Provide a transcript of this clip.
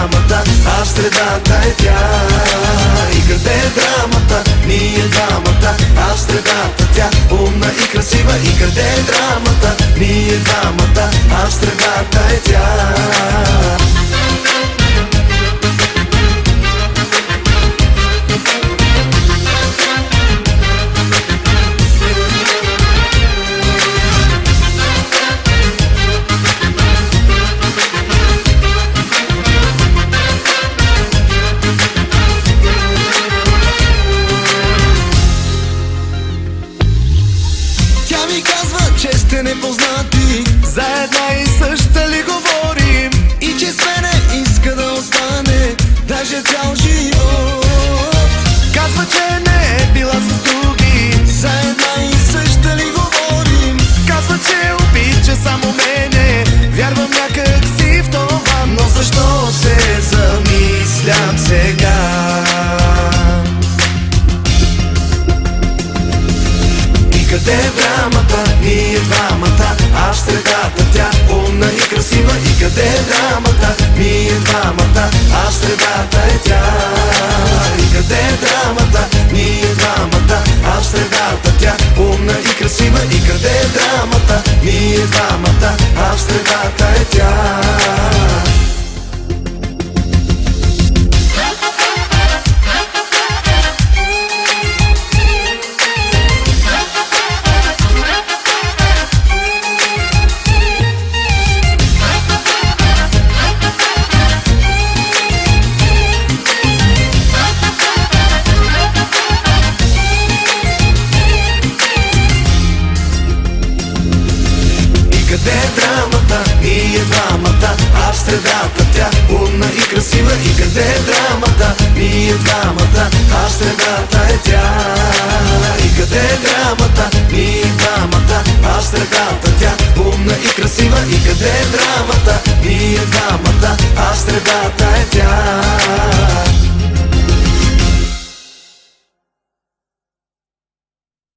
драмата, а в средата е тя. И къде е драмата? Ние двамата, а в средата тя. Умна и красива. И къде е драмата? Ние двамата, а в средата е тя. Ми казва, че сте непознати, за една и съща ли говорим, и че с мене иска да остане даже цял живот. Казва, че не е била с други, за една и съща ли говорим. Казва, че обича само мене, вярвам някак си в това, но защо се замислям сега? Къде е драмата? Ние двамата, а в средата тя. Умна и красива. И къде е драмата? Ние двамата, а в средата е тя. И къде е драмата? Ние двамата, а в средата тя. Умна и красива. И къде е драмата? Ние двамата, а в средата е тя. Къде е драмата? Ние двамата, а в средата тя. Умна и красива. И къде е драмата? Ние двамата, а в средата е тя. И къде е драмата? Ние двамата, а в средата тя. Умна и красива. И къде е драмата? Ние двамата, а в средата е тя.